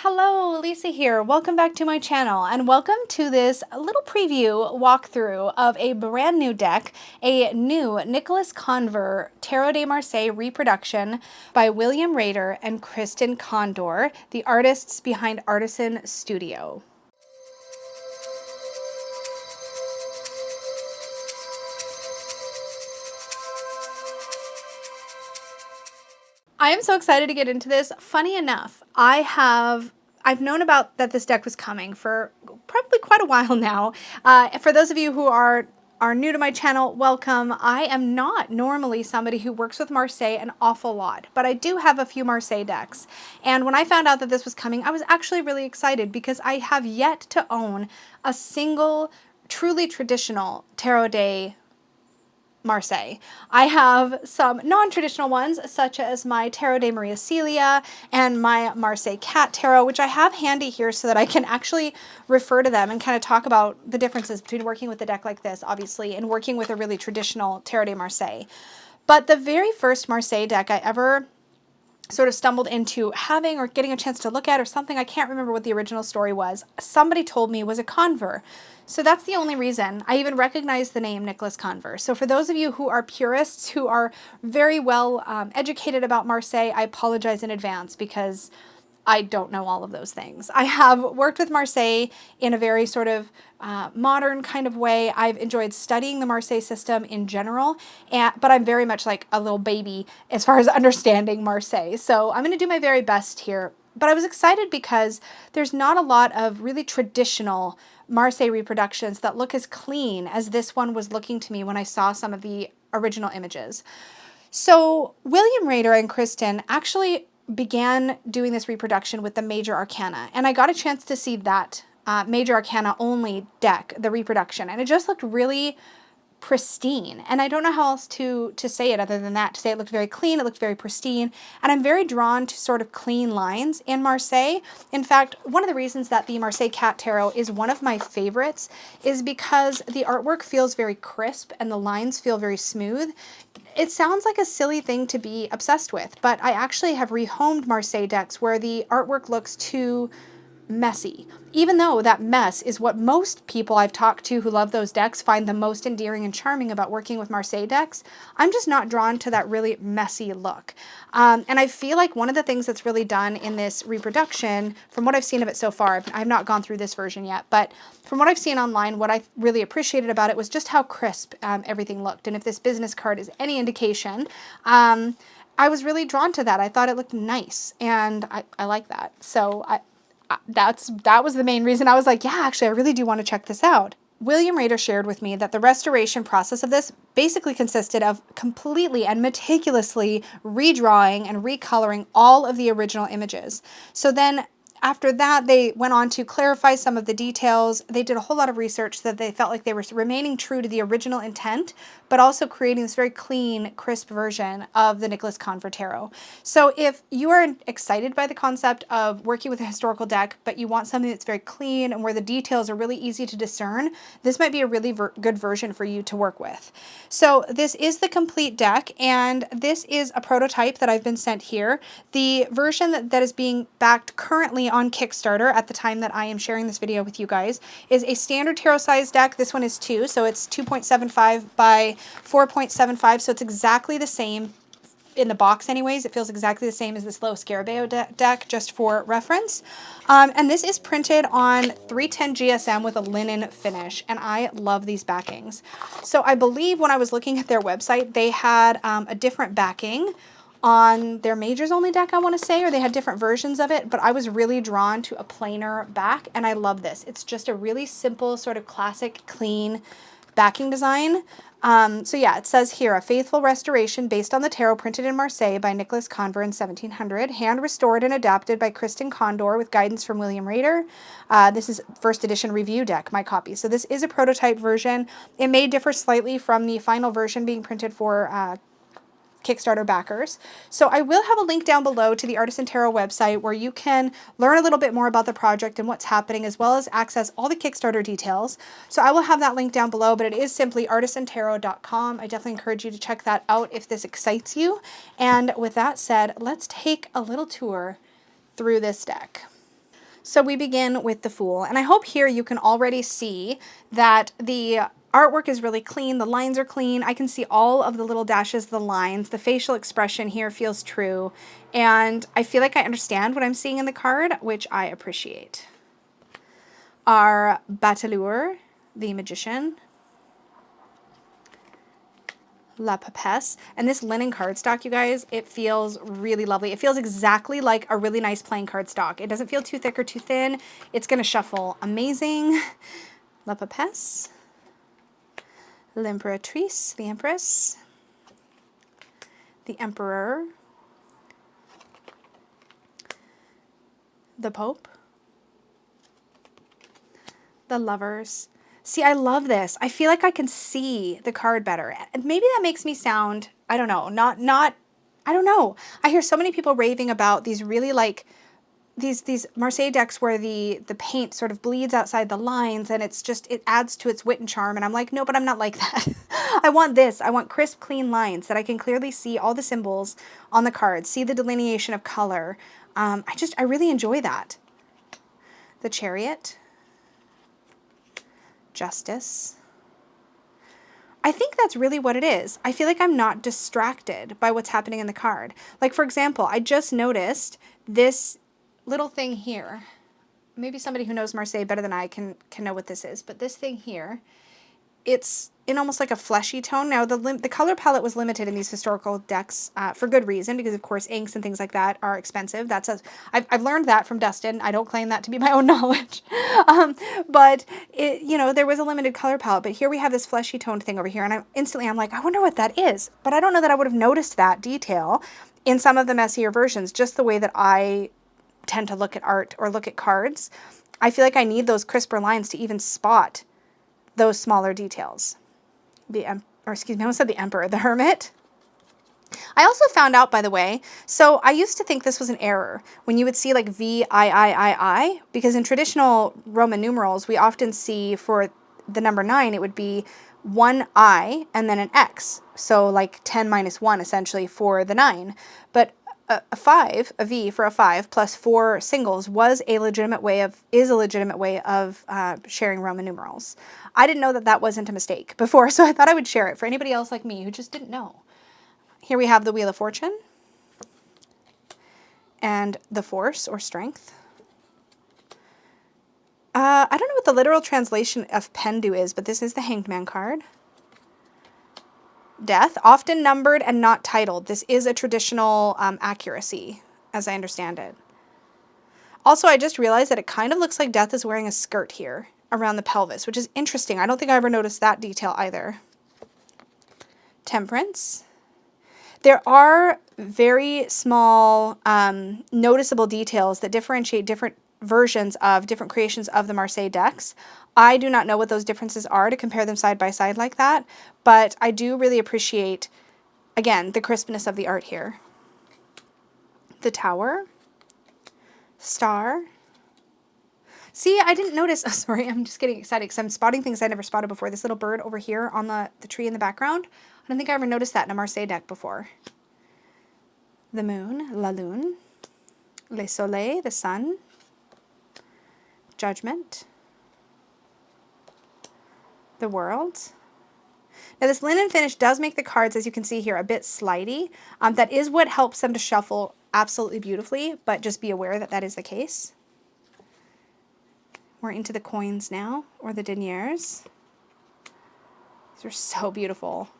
Hello, Lisa here. Welcome back to my channel and welcome to this little preview walkthrough of a brand new deck, a new Nicholas Conver Tarot de Marseille reproduction by William Rader and Kristen Condor, the artists behind Artisan Studio. I am so excited to get into this. Funny enough, I've known about that this deck was coming for probably quite a while now. For those of you who are new to my channel, welcome. I am not normally somebody who works with Marseille an awful lot, but I do have a few Marseille decks. And when I found out that this was coming, I was actually really excited because I have yet to own a single truly traditional Tarot de Marseille. I have some non-traditional ones, such as my Tarot de Maria Celia and my Marseille Cat Tarot, which I have handy here so that I can actually refer to them and kind of talk about the differences between working with a deck like this, obviously, and working with a really traditional Tarot de Marseille. But the very first Marseille deck I ever sort of stumbled into having or getting a chance to look at or something, I can't remember what the original story was, somebody told me was a Conver. So that's the only reason I even recognize the name Nicholas Conver. So for those of you who are purists, who are very well educated about Marseille, I apologize in advance because I don't know all of those things. I have worked with Marseille in a very sort of modern kind of way. I've enjoyed studying the Marseille system in general, but I'm very much like a little baby as far as understanding Marseille. So I'm going to do my very best here. But I was excited because there's not a lot of really traditional Marseille reproductions that look as clean as this one was looking to me when I saw some of the original images. So William Rader and Kristen actually began doing this reproduction with the Major Arcana, and I got a chance to see that Major Arcana only deck, the reproduction, and it just looked really pristine. And I don't know how else to say it other than that, to say it looked very clean, it looked very pristine, and I'm very drawn to sort of clean lines in Marseille. In fact, one of the reasons that the Marseille Cat Tarot is one of my favorites is because the artwork feels very crisp and the lines feel very smooth. It sounds like a silly thing to be obsessed with, but I actually have rehomed Marseille decks where the artwork looks too messy, even though that mess is what most people I've talked to who love those decks find the most endearing and charming about working with Marseille decks. I'm just not drawn to that really messy look. And I feel like one of the things that's really done in this reproduction, from what I've seen of it so far, I've not gone through this version yet, but from what I've seen online, what I really appreciated about it was just how crisp everything looked. And if this business card is any indication, I was really drawn to that. I thought it looked nice, and I like that. So that was the main reason I was like, yeah, actually, I really do want to check this out. William Rader shared with me that the restoration process of this basically consisted of completely and meticulously redrawing and recoloring all of the original images. So then after that, they went on to clarify some of the details. They did a whole lot of research so that they felt like they were remaining true to the original intent, but also creating this very clean, crisp version of the Nicholas Conver Tarot. So if you are excited by the concept of working with a historical deck, but you want something that's very clean and where the details are really easy to discern, this might be a really good version for you to work with. So this is the complete deck, and this is a prototype that I've been sent here. The version that is being backed currently on Kickstarter at the time that I am sharing this video with you guys is a standard tarot size deck. This one is 2, so it's 2.75 by 4.75, so it's exactly the same in the box anyways. It feels exactly the same as this Lo Scarabeo deck, just for reference. And this is printed on 310 GSM with a linen finish, and I love these backings. So I believe when I was looking at their website, they had a different backing on their majors only deck, I want to say, or they had different versions of it, but I was really drawn to a plainer back, and I love this. It's just a really simple, sort of classic, clean backing design. So yeah, it says here, a faithful restoration based on the tarot printed in Marseille by Nicholas Conver in 1700, hand restored and adapted by Kristen Condor with guidance from William Rader. This is first edition review deck, my copy. So this is a prototype version. It may differ slightly from the final version being printed for Kickstarter backers. So I will have a link down below to the Artisan Tarot website where you can learn a little bit more about the project and what's happening, as well as access all the Kickstarter details. So I will have that link down below, but it is simply artisantarot.com. I definitely encourage you to check that out if this excites you. And with that said, let's take a little tour through this deck. So we begin with the Fool, and I hope here you can already see that the artwork is really clean, the lines are clean, I can see all of the little dashes, the lines, the facial expression here feels true, and I feel like I understand what I'm seeing in the card, which I appreciate. Our Bateleur, the Magician, La Papez, and this linen cardstock, you guys, it feels really lovely. It feels exactly like a really nice plain cardstock. It doesn't feel too thick or too thin. It's going to shuffle amazing. La Papez, L'Imperatrice, the Empress, the Emperor, the Pope, the Lovers. See, I love this. I feel like I can see the card better. And maybe that makes me sound, I don't know, I don't know. I hear so many people raving about these really like, these Marseille decks where the paint sort of bleeds outside the lines and it's just, it adds to its wit and charm. And I'm like, no, but I'm not like that. I want this. I want crisp, clean lines that I can clearly see all the symbols on the card, see the delineation of color. I really enjoy that. The Chariot. Justice. I think that's really what it is. I feel like I'm not distracted by what's happening in the card. Like, for example, I just noticed this little thing here. Maybe somebody who knows Marseille better than I can know what this is, but this thing here, it's in almost like a fleshy tone. Now, the color palette was limited in these historical decks for good reason, because of course inks and things like that are expensive. I've learned that from Dustin. I don't claim that to be my own knowledge. But there was a limited color palette, but here we have this fleshy toned thing over here, and I'm like, I wonder what that is. But I don't know that I would have noticed that detail in some of the messier versions, just the way that I tend to look at art or look at cards. I feel like I need those crisper lines to even spot those smaller details. I almost said the Emperor, the Hermit. I also found out, by the way, so I used to think this was an error when you would see like VIII, because in traditional Roman numerals, we often see for the number 9, it would be one I and then an X. So like 10 minus 1 essentially for the 9. But a 5, a V for a 5 plus 4 singles is a legitimate way of sharing Roman numerals. I didn't know that that wasn't a mistake before, so I thought I would share it for anybody else like me who just didn't know. Here we have the Wheel of Fortune and the Force or Strength. I don't know what the literal translation of Pendu is, but this is the Hanged Man card. Death, often numbered and not titled. This is a traditional accuracy, as I understand it. Also, I just realized that it kind of looks like Death is wearing a skirt here around the pelvis, which is interesting. I don't think I ever noticed that detail either. Temperance. There are very small, noticeable details that differentiate different versions of different creations of the Marseille decks. I do not know what those differences are to compare them side by side like that, but I do really appreciate, again, the crispness of the art here. The Tower. Star. See, I didn't notice. Oh, sorry, I'm just getting excited because I'm spotting things I never spotted before. This little bird over here on the tree in the background. I don't think I ever noticed that in a Marseille deck before. The Moon, La Lune. Le Soleil, the Sun. Judgment. The World. Now this linen finish does make the cards, as you can see here, a bit slidey. That is what helps them to shuffle absolutely beautifully, but just be aware that that is the case. We're into the coins now, or the deniers. These are so beautiful.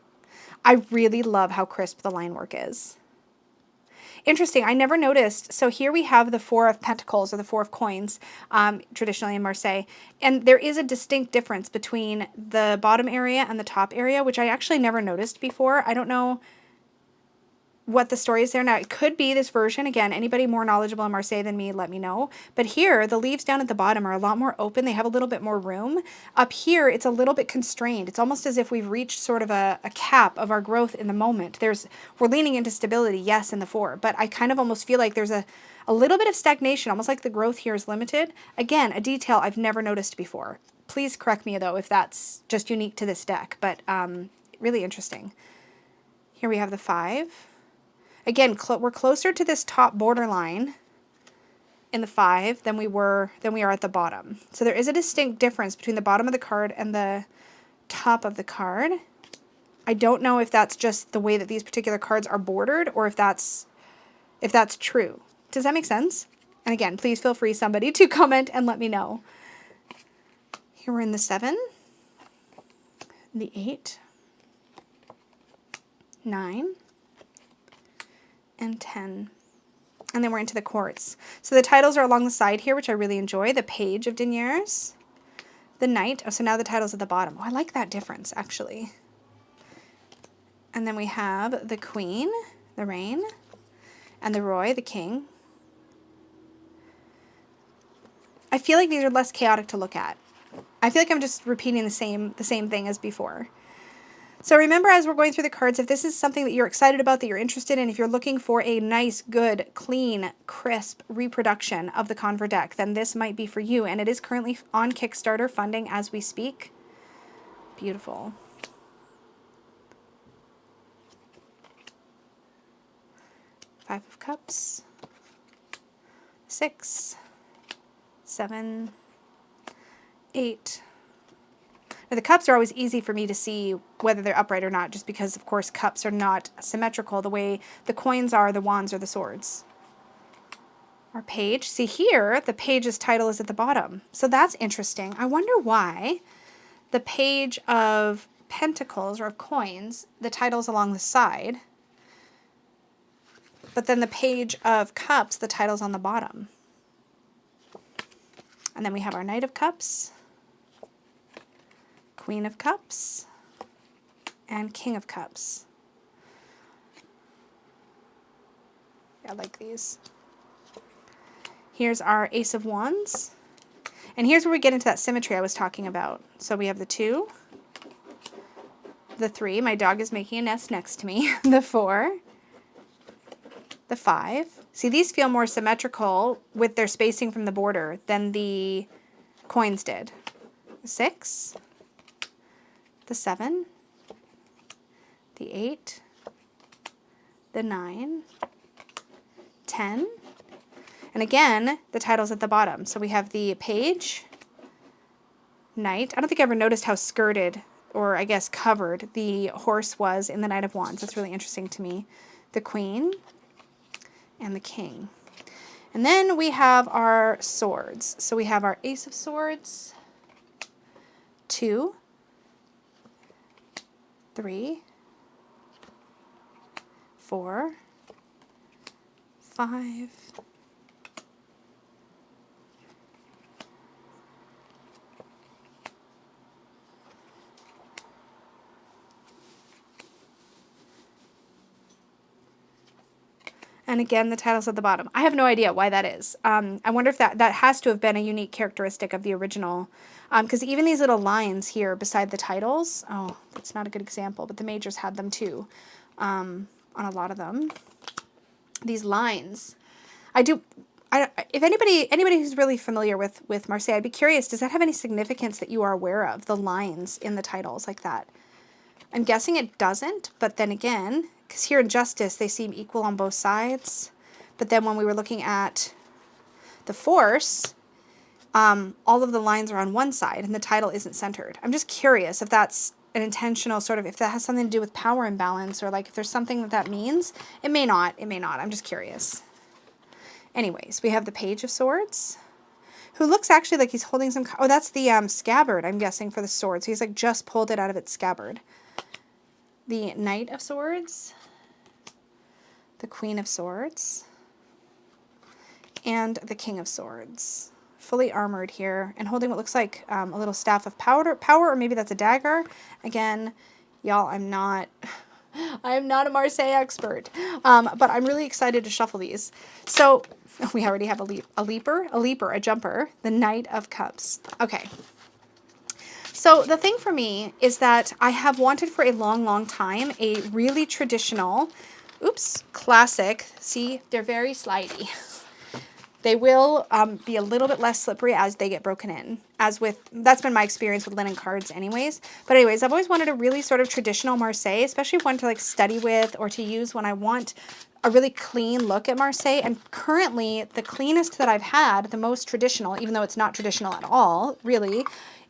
I really love how crisp the line work is. Interesting, I never noticed. So here we have the 4 of Pentacles, or the 4 of Coins, traditionally in Marseille. And there is a distinct difference between the bottom area and the top area, which I actually never noticed before. I don't know what the story is there. Now, it could be this version. Again, anybody more knowledgeable in Marseille than me, let me know. But here, the leaves down at the bottom are a lot more open. They have a little bit more room. Up here, it's a little bit constrained. It's almost as if we've reached sort of a cap of our growth in the moment. We're leaning into stability, yes, in the 4, but I kind of almost feel like there's a little bit of stagnation, almost like the growth here is limited. Again, a detail I've never noticed before. Please correct me, though, if that's just unique to this deck, but really interesting. Here we have the 5. Again, we're closer to this top borderline in the 5 than we are at the bottom. So there is a distinct difference between the bottom of the card and the top of the card. I don't know if that's just the way that these particular cards are bordered or if that's true. Does that make sense? And again, please feel free, somebody, to comment and let me know. Here we're in the 7, the 8, 9, and 10. And then we're into the quartz. So the titles are along the side here, which I really enjoy. The Page of Deniers, the Knight. Oh, so now the title's at the bottom. Oh, I like that difference, actually. And then we have the Queen, the Rain, and the Roi, the King. I feel like these are less chaotic to look at. I feel like I'm just repeating the same thing as before. So remember, as we're going through the cards, if this is something that you're excited about, that you're interested in, if you're looking for a nice, good, clean, crisp reproduction of the Conver deck, then this might be for you. And it is currently on Kickstarter funding as we speak. Beautiful. Five of Cups, 6, 7, 8. Now the cups are always easy for me to see whether they're upright or not, just because, of course, cups are not symmetrical the way the coins are, the wands, or the swords. Our Page. See here, the Page's title is at the bottom. So that's interesting. I wonder why the Page of Pentacles, or of coins, the title's along the side, but then the Page of Cups, the title's on the bottom. And then we have our Knight of Cups, Queen of Cups, and King of Cups. I like these. Here's our Ace of Wands. And here's where we get into that symmetry I was talking about. So we have the 2, the 3. My dog is making a nest next to me. The 4, the 5. See, these feel more symmetrical with their spacing from the border than the coins did. The 6, the 7, the 8, the 9, 10, and again, the title's at the bottom. So we have the Page, Knight. I don't think I ever noticed how skirted, or I guess covered, the horse was in the Knight of Wands. That's really interesting to me. The Queen, and the King. And then we have our swords. So we have our Ace of Swords, 2, 3, 4, 5, 6. And again, the title's at the bottom. I have no idea why that is. I wonder if that has to have been a unique characteristic of the original. Because even these little lines here beside the titles, oh, that's not a good example, but the majors had them too, on a lot of them. These lines, if anybody who's really familiar with Marseille, I'd be curious, does that have any significance that you are aware of, the lines in the titles like that? I'm guessing it doesn't, but then again, because here in Justice, they seem equal on both sides. But then when we were looking at the Force, all of the lines are on one side and the title isn't centered. I'm just curious if that's an intentional sort of, if that has something to do with power imbalance, or like if there's something that means. It may not. It may not. I'm just curious. Anyways, we have the Page of Swords, who looks actually like he's holding some, oh, that's the scabbard, I'm guessing, for the sword. So he's like just pulled it out of its scabbard. The Knight of Swords, the Queen of Swords, and the King of Swords. Fully armored here and holding what looks like a little staff of power, or maybe that's a dagger. Again, y'all, I am not a Marseille expert, but I'm really excited to shuffle these. So we already have a jumper, the Knight of Cups. Okay. So the thing for me is that I have wanted for a long, long time a really traditional, classic. See, they're very slidey. They will be a little bit less slippery as they get broken in, that's been my experience with linen cards anyways. But anyways, I've always wanted a really sort of traditional Marseille, especially one to like study with or to use when I want a really clean look at Marseille. And currently the cleanest that I've had, the most traditional, even though it's not traditional at all, really,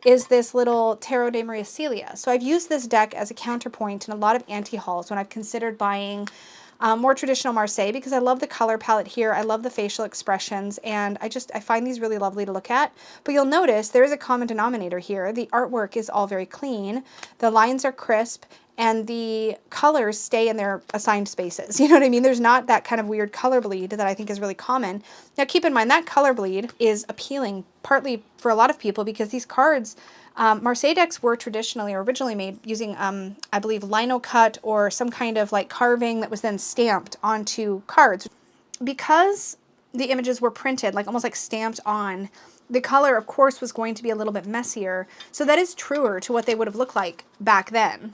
is this little Tarot de Maria Celia. So I've used this deck as a counterpoint in a lot of anti-hauls when I've considered buying more traditional Marseille, because I love the color palette here. I love the facial expressions, and I find these really lovely to look at. But you'll notice there is a common denominator here. The artwork is all very clean. The lines are crisp, and the colors stay in their assigned spaces. You know what I mean? There's not that kind of weird color bleed that I think is really common. Now keep in mind that color bleed is appealing partly for a lot of people because these cards, Marseille decks were traditionally or originally made using, I believe, lino cut or some kind of like carving that was then stamped onto cards. Because the images were printed, like almost like stamped on, the color, of course, was going to be a little bit messier. So that is truer to what they would have looked like back then,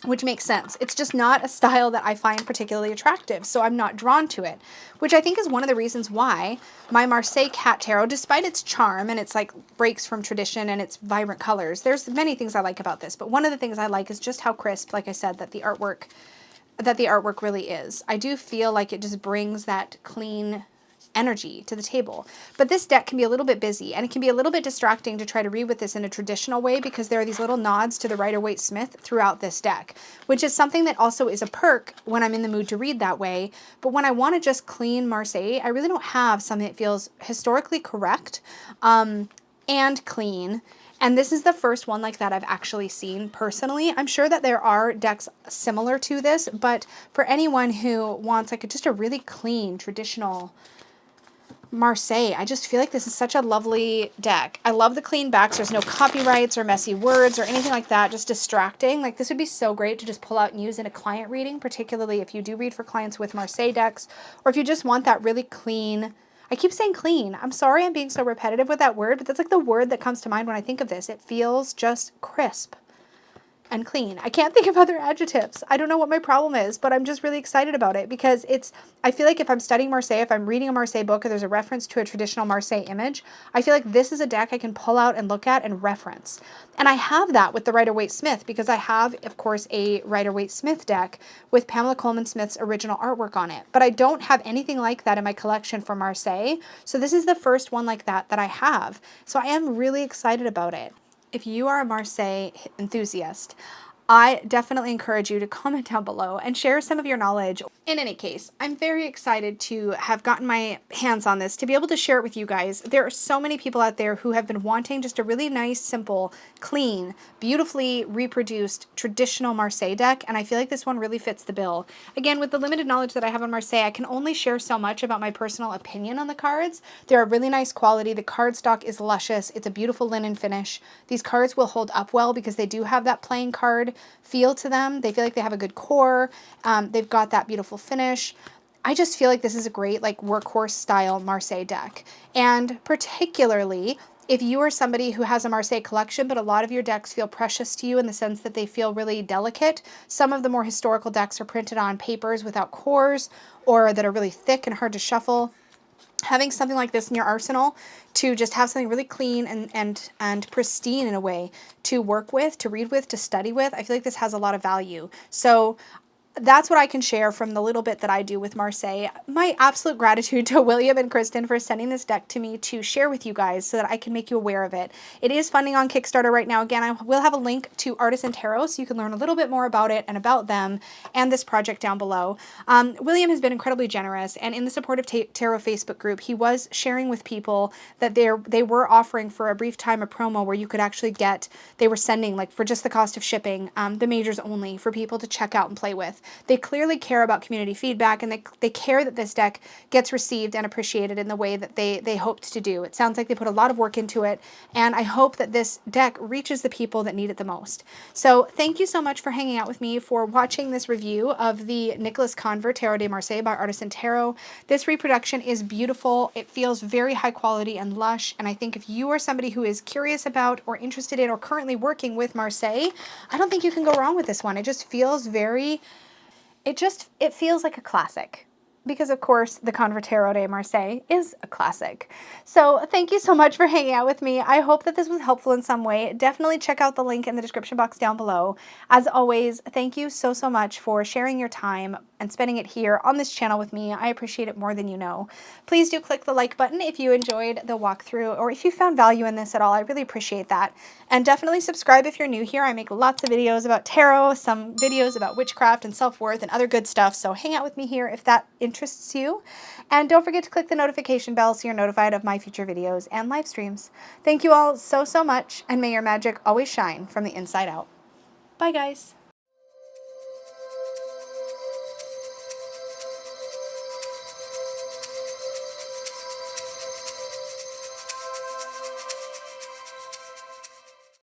which makes sense. It's just not a style that I find particularly attractive, so I'm not drawn to it, which I think is one of the reasons why my Marseille Cat Tarot, despite its charm and its like breaks from tradition and its vibrant colors, there's many things I like about this, but one of the things I like is just how crisp, like I said, that the artwork really is. I do feel like it just brings that clean energy to the table. But this deck can be a little bit busy, and it can be a little bit distracting to try to read with this in a traditional way because there are these little nods to the Rider-Waite-Smith throughout this deck, which is something that also is a perk when I'm in the mood to read that way. But when I want to just clean Marseille, I really don't have something that feels historically correct and clean. And this is the first one like that I've actually seen personally. I'm sure that there are decks similar to this, but for anyone who wants like just a really clean, traditional Marseille, I just feel like this is such a lovely deck. I love the clean backs. There's no copyrights or messy words or anything like that, just distracting. Like this would be so great to just pull out and use in a client reading, particularly if you do read for clients with Marseille decks, or if you just want that really clean. I keep saying clean. I'm sorry I'm being so repetitive with that word, but that's like the word that comes to mind when I think of this. It feels just crisp and clean. I can't think of other adjectives. I don't know what my problem is, but I'm just really excited about it because I feel like if I'm studying Marseille, if I'm reading a Marseille book or there's a reference to a traditional Marseille image, I feel like this is a deck I can pull out and look at and reference. And I have that with the Rider-Waite-Smith because I have, of course, a Rider-Waite-Smith deck with Pamela Coleman Smith's original artwork on it. But I don't have anything like that in my collection for Marseille. So this is the first one like that I have. So I am really excited about it. If you are a Marseille enthusiast, I definitely encourage you to comment down below and share some of your knowledge. In any case, I'm very excited to have gotten my hands on this, to be able to share it with you guys. There are so many people out there who have been wanting just a really nice, simple, clean, beautifully reproduced traditional Marseille deck, and I feel like this one really fits the bill. Again, with the limited knowledge that I have on Marseille, I can only share so much about my personal opinion on the cards. They're a really nice quality. The cardstock is luscious. It's a beautiful linen finish. These cards will hold up well because they do have that playing card feel to them. They feel like they have a good core. They've got that beautiful finish. I just feel like this is a great like workhorse style Marseille deck. And particularly if you are somebody who has a Marseille collection, but a lot of your decks feel precious to you in the sense that they feel really delicate. Some of the more historical decks are printed on papers without cores or that are really thick and hard to shuffle. Having something like this in your arsenal to just have something really clean and pristine in a way to work with, to read with, to study with, I feel like this has a lot of value. So that's what I can share from the little bit that I do with Marseille. My absolute gratitude to William and Kristen for sending this deck to me to share with you guys so that I can make you aware of it. It is funding on Kickstarter right now. Again, I will have a link to Artisan Tarot so you can learn a little bit more about it and about them and this project down below. William has been incredibly generous, and in the Supportive Tarot Facebook group, he was sharing with people that they were offering for a brief time a promo where you could actually get, they were sending, like for just the cost of shipping, the majors only for people to check out and play with. They clearly care about community feedback, and they care that this deck gets received and appreciated in the way that they hoped to do. It sounds like they put a lot of work into it, and I hope that this deck reaches the people that need it the most. So thank you so much for hanging out with me, for watching this review of the Nicholas Conver Tarot de Marseille by Artisan Tarot. This reproduction is beautiful. It feels very high quality and lush, and I think if you are somebody who is curious about or interested in or currently working with Marseille, I don't think you can go wrong with this one. It just feels very... It feels like a classic. because of course the Conver Tarot de Marseille is a classic. So thank you so much for hanging out with me. I hope that this was helpful in some way. Definitely check out the link in the description box down below. As always, thank you so much for sharing your time and spending it here on this channel with me. I appreciate it more than you know. Please do click the like button if you enjoyed the walkthrough or if you found value in this at all. I really appreciate that. And definitely subscribe if you're new here. I make lots of videos about tarot, some videos about witchcraft and self-worth and other good stuff. So hang out with me here if that interests you. And don't forget to click the notification bell so you're notified of my future videos and live streams. Thank you all so much, and may your magic always shine from the inside out. Bye, guys.